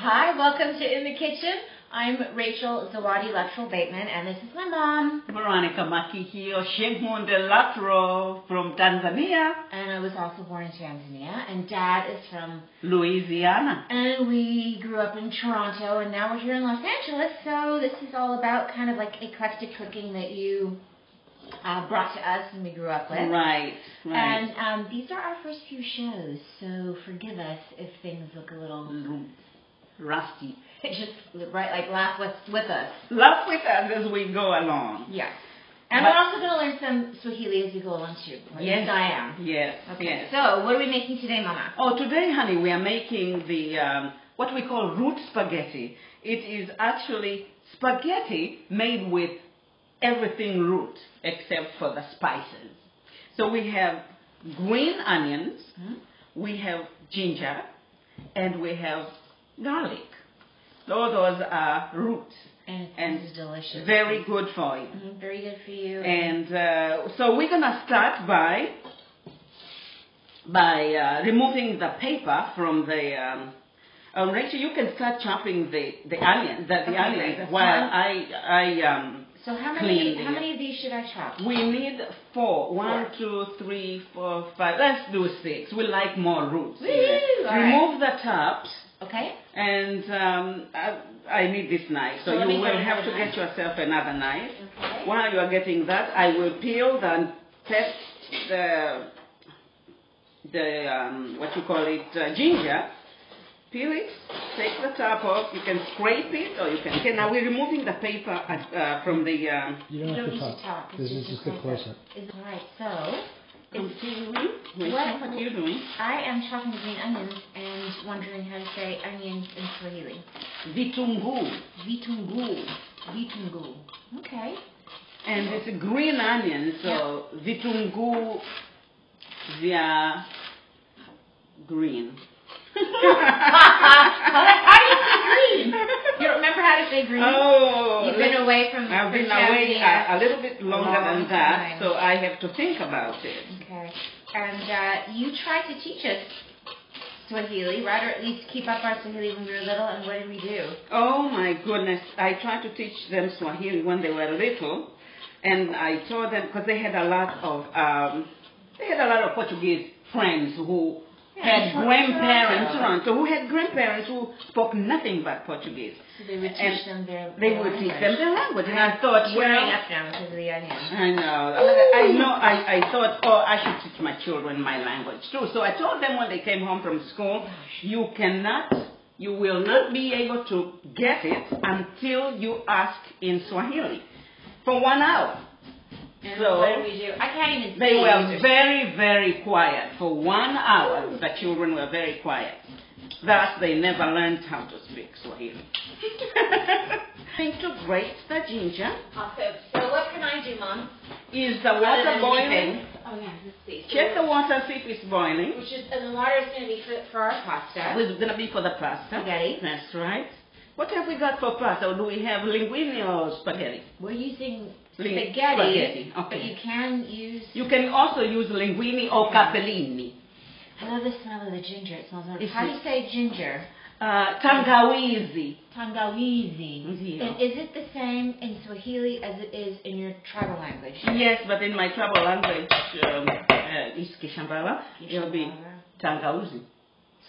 Hi, welcome to In the Kitchen. I'm Rachel Zawadi Luttrell Bateman, and this is my mom. Veronica Makihio Shehmunde Luttrell from Tanzania. And I was also born in Tanzania, and Dad is from Louisiana. And we grew up in Toronto, and now we're here in Los Angeles, so this is all about kind of like eclectic cooking that you brought to us and we grew up with. Right. And these are our first few shows, so forgive us if things look a little rusty. Just laugh with us. Laugh with us as we go along. Yes. And we're also going to learn some Swahili as we go along too. Yes, I am. Yes. Okay. Yes. So, what are we making today, Mama? Oh, today, honey, we are making the what we call root spaghetti. It is actually spaghetti made with everything root except for the spices. So we have green onions, we have ginger, and we have garlic. All those are roots. And it's delicious. Very good for you. Very good for you. And so we're going to start by removing the paper from the... Rachel, you can start chopping the onions while I so how many of these should I chop? We need 4. 1, 2, 3, 4, 5. Let's do 6. We like more roots. Remove the tops. Okay. And I need this knife, so you will have to get yourself another knife. Okay. While you are getting that, I will peel the what you call it, ginger. Peel it, take the top off. You can scrape it, or you can. Okay, now we're removing the paper from the. You don't have to talk. This is just a close-up. All right, so. What are you doing? I am chopping the green onions and wondering how to say onions in Swahili. Vitunguu. Vitunguu. Vitunguu. Okay. And it's a green onion, so Vitunguu via green. How do you say green? You don't remember how to say green? Oh. You've been away from I've been away a little bit longer than that, so I have to think about it. Okay. And you tried to teach us Swahili, right? Or at least keep up our Swahili when we were little, and what did we do? Oh my goodness. I tried to teach them Swahili when they were little, and I taught them, because they had a lot of Portuguese friends who had grandparents who spoke nothing but Portuguese. So they would teach them their language. And I thought, well, up now because of the onions. I know. I thought, I should teach my children my language too. So I told them when they came home from school, you will not be able to get it until you ask in Swahili for 1 hour. And so what did we do? I can't even They were very, very quiet. For 1 hour, the children were very quiet. Thus, they never learned how to speak Swahili. Going to grate the ginger. Okay, so what can I do, Mom? Is the water boiling? Oh, yeah, let's see. Check the water, see if it's boiling. And the water is going to be for our pasta. It's going to be for the pasta. Spaghetti. That's right. What have we got for pasta? Or do we have linguine or spaghetti? We're using spaghetti. Okay. But you can use... You can also use linguine or capellini. I love the smell of the ginger. It smells like... How do you say ginger? Tangawizi. Tangawizi. Yeah. And is it the same in Swahili as it is in your tribal language? Yes, but in my tribal language, is Kishambala, it'll be Tangawizi.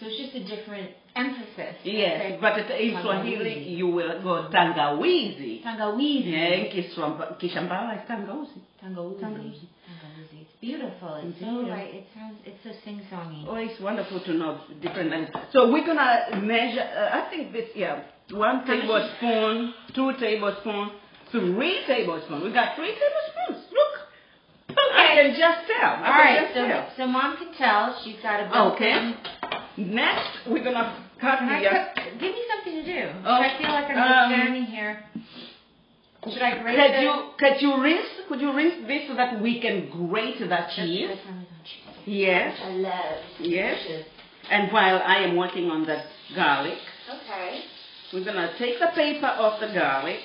So it's just a different emphasis. Yes, okay. But in Swahili, you will go Tangawizi. Tangawizi. Yeah, Kishambala is Tangawizi. Tangawizi. It's beautiful. It's so right. It's so sing-songy. Oh, it's wonderful to know different languages. So we're gonna measure. I think this. 1 tablespoon, 2 tablespoons, 3 tablespoons. We got 3 tablespoons. Look. Okay. I can just tell. All right. So Mom can tell. She's got a book. Okay. Next, we're gonna cut Give me something to do. I feel like I'm just standing here. Should I grate it? Could you rinse this so that we can grate the cheese? Yes. I love. Yes. And while I am working on the garlic, okay, we're gonna take the paper off the garlic.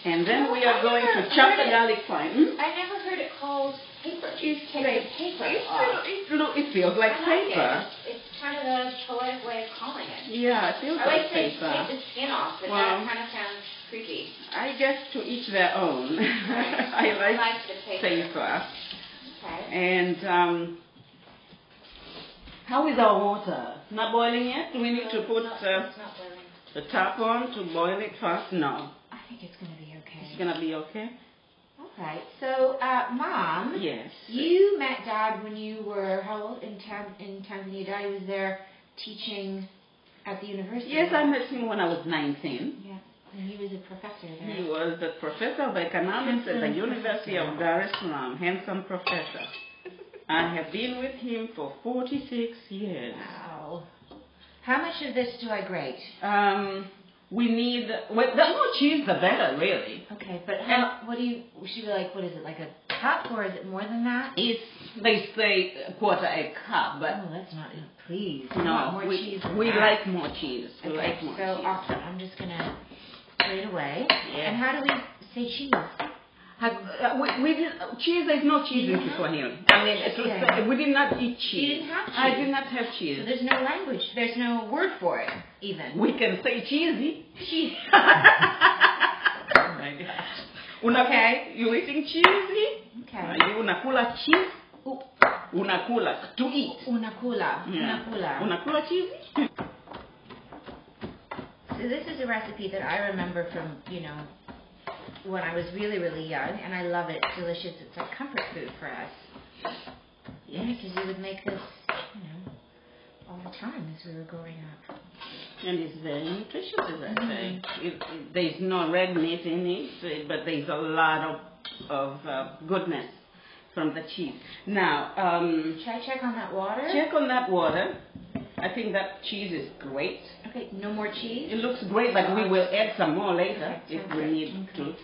And then we are going to chop the garlic fine. I never heard it called paper. It's like paper. It feels like paper. It's kind of a poetic way of calling it. Yeah, it feels like paper. I like to take the skin off, but that kind of sounds creepy. I guess to each their own. Right. I like the paper. Okay. And how is our water? Not boiling yet? Do we need to put the top on to boil it first? No. I think it's going to be okay. It's going to be okay? Okay. So, Mom. Yes. You met Dad when you were, how old? In Tanzania. Dad was there teaching at the university. Yes, I met him when I was 19. Yeah. And he was a professor there. He was the professor of economics at the University of Dar es Salaam. Handsome professor. I have been with him for 46 years. Wow. How much of this do I grate? We need, well, the more cheese, the better, really. Okay, but what is it, like a cup, or is it more than that? They say a quarter a cup, but... Oh, that's not, please. No, more cheese we like more cheese. We okay, like more cheese. Awesome. I'm just going to grate away. Yeah. And how do we say cheese? Cheese, there's no cheese in Swahili. I mean, we did not eat cheese. You didn't have cheese? I did not have cheese. So there's no language. There's no word for it, even. We can say cheesy. Cheese. Oh my gosh. Okay. You eating cheesy? Okay. You unakula cheese? Unakula. To eat. Unakula. Yeah. Unakula. Unakula cheesy? So this is a recipe that I remember from, when I was really, really young, and I love it. It's delicious. It's like comfort food for us. Yeah, because you would make this, all the time as we were growing up. And it's very nutritious, as I say. There's no red meat in it, but there's a lot of goodness from the cheese. Now, should I check on that water? Check on that water. I think that cheese is great. Okay, no more cheese? It looks great, but we will add some more later if we need to.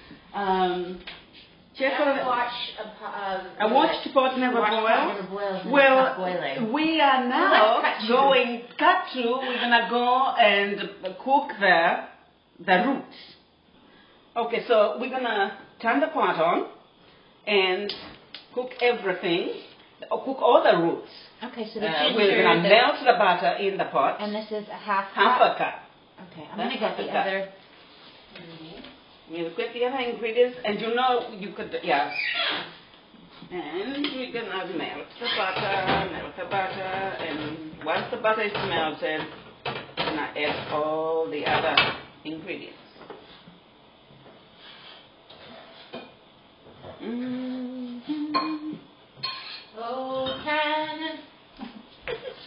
Check on I watched pot never boil. Well, we are now going we're gonna go and cook the roots. Okay, so we're gonna turn the pot on and cook everything. Cook all the roots. Okay, so the we're gonna melt the butter in the pot. And this is a half a cup. Okay, I'm gonna get the other. We'll get the other ingredients, and you could, yeah. And we're gonna melt the butter, and once the butter is melted, we're gonna add all the other ingredients.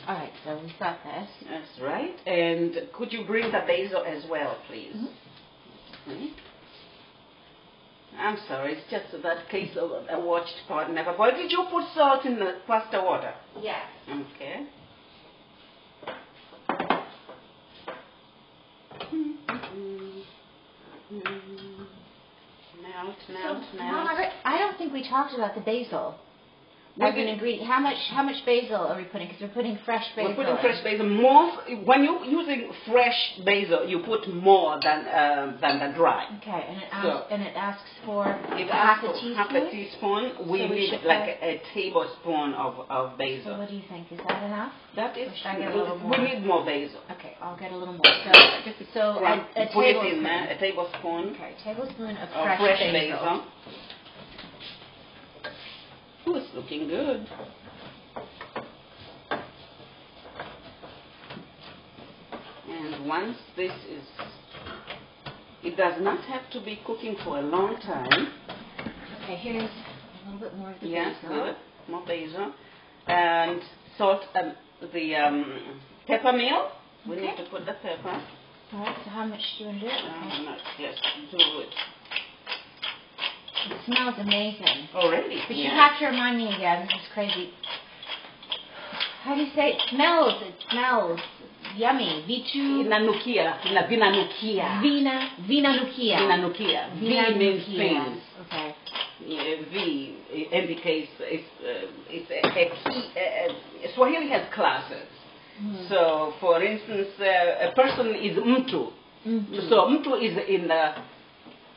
Alright, so we've got this. That's right. And could you bring the basil as well, please? Mm-hmm. I'm sorry, it's just that case of a watched pot never boiled. Did you put salt in the pasta water? Yes. Okay. Melt. Mom, I don't think we talked about the basil. As an ingredient, how much basil are we putting? Because we're putting fresh basil. We're putting fresh basil. More when you're using fresh basil, you put more than the dry. Okay, and it asks for half a teaspoon. Half a teaspoon. We need like a tablespoon of basil. So what do you think? Is that enough? That is. Should I get a little more? We need more basil. Okay, I'll get a little more. So a put it in there. A tablespoon. Okay, a tablespoon of fresh basil. Oh, it's looking good. And once this is, it does not have to be cooking for a long time. Okay, here's a little bit more of the basil. Yes, good. More basil. And salt, the pepper meal. We need to put the pepper. All right, so how much do you want to do? Yes, do it. It smells amazing. Already? But you have to remind me again. This is crazy. How do you say it? It smells. Yummy. Vinanukia. Vinanukia. Vinanukia. Vinanukia. V means things. Okay. V indicates it's a key. Swahili has classes. Mm-hmm. So, for instance, a person is mtu. Mm-hmm. So, mtu is in the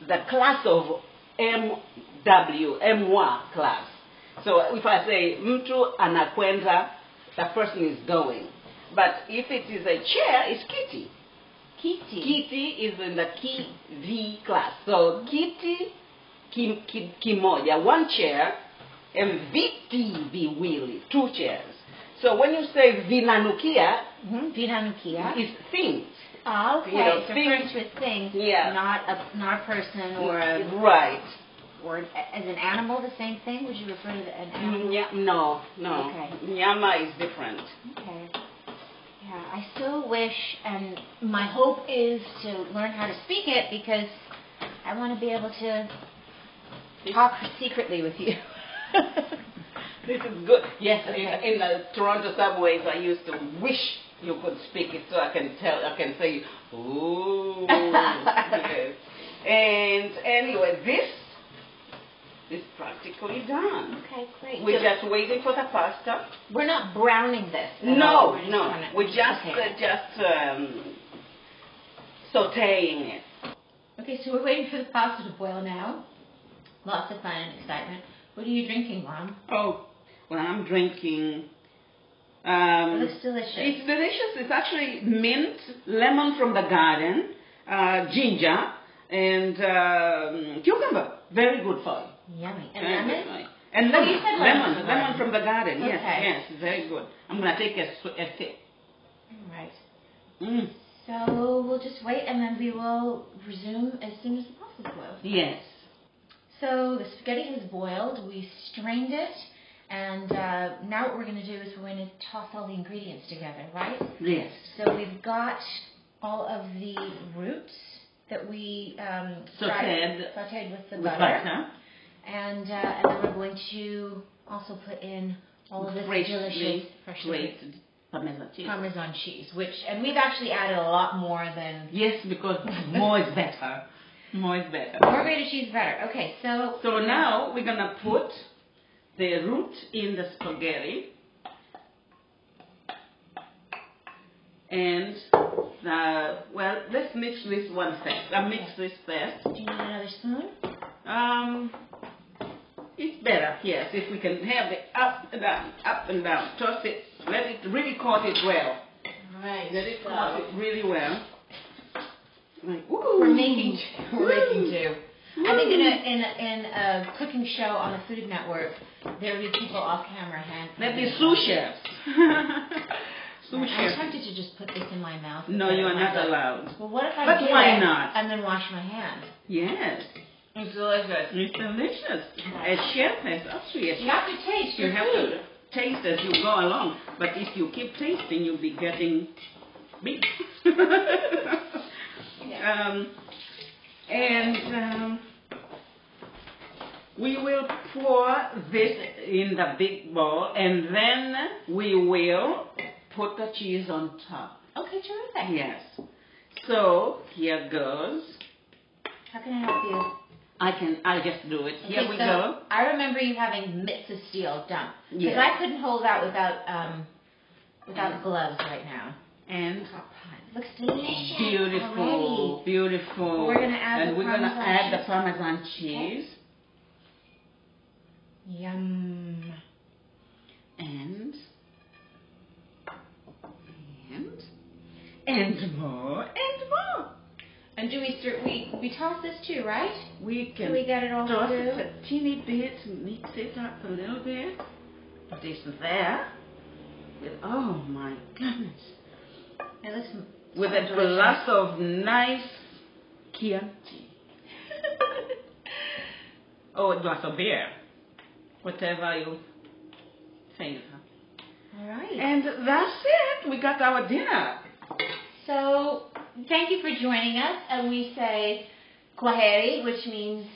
the class of moi class. So if I say mtu anakwenda, the person is going. But if it is a chair, it's kiti. Kiti. Kiti is in the V class. So kiti kimoja, one chair, and viti viwili, two chairs. So when you say vinanukia, Vinanukia is things. Oh, okay. You know, so things, French with things, yeah. not a person or a right. or as an animal. The same thing? Would you refer to an animal? No. Okay. Nyama is different. Okay. Yeah, I still wish, and my hope is to learn how to speak it because I want to be able to talk secretly with you. This is good. Yes, Okay. in the Toronto subways, I used to wish you could speak it so I can say, ooh, yes. And anyway, this is practically done. Okay, great. We're just waiting for the pasta. We're not browning this. No. We're just sautéing it. Okay, so we're waiting for the pasta to boil now. Lots of fun and excitement. What are you drinking, Mom? Oh, well, I'm drinking. It looks delicious. It's delicious. It's actually mint, lemon from the garden, ginger, and cucumber. Very good for you. Yummy. And lemon? And Oh, lemon. you said lemon. Lemon from the garden. Okay. Yes, very good. I'm going to take a sip. All right. Mm. So we'll just wait and then we will resume as soon as the pasta's boiled. Yes. So the spaghetti has boiled. We strained it. And now what we're going to do is we're going to toss all the ingredients together, right? Yes. So we've got all of the roots that we sauteed with the butter. And then we're going to also put in all of this delicious freshly Parmesan cheese, and we've actually added a lot more than... Yes, because more is better. More is better. More grated cheese better. Okay, so... So now we're going to put the root in the spaghetti. And, well, let's mix this one first. I'll mix this first. Do you need another spoon? It's better, yes, if we can have it up and down. Toss it, let it really coat it well. Right. Let it coat it really well. Like, We're making two. I think in a cooking show on the Food Network, there will be people off camera there'll be sous chefs. I'm tempted to just put this in my mouth. No, you are not allowed. Well, what if I But do why it not? and then wash my hands? Yes. It's delicious. It's delicious. A chef has actually You have to taste your have food. to taste as you go along. But if you keep tasting, you'll be getting big. We will pour this in the big bowl, and then we will put the cheese on top. Okay, terrific. Yes. So here goes. How can I help you? I'll just do it. Okay, Here we go. I remember you having mitts of steel done. Because Yes. I couldn't hold out without gloves right now. And It looks delicious. beautiful, already. beautiful. We're gonna add and the we're gonna Parmesan add the cheese. Parmesan cheese. Yum. And more and more. And do we toss this too, right? We can Do we get it all toss through? it a teeny bit, mix it up a little bit. Put this there. Oh my goodness. It looks With a delicious. glass of nice Chianti. Oh, a glass of beer. Whatever you favor. All right. And that's it. We got our dinner. So, thank you for joining us. And we say kwaheri, which means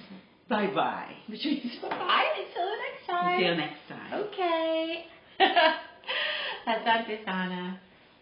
Bye-bye. which means bye until the next time. Until next time. Okay. Asante sana.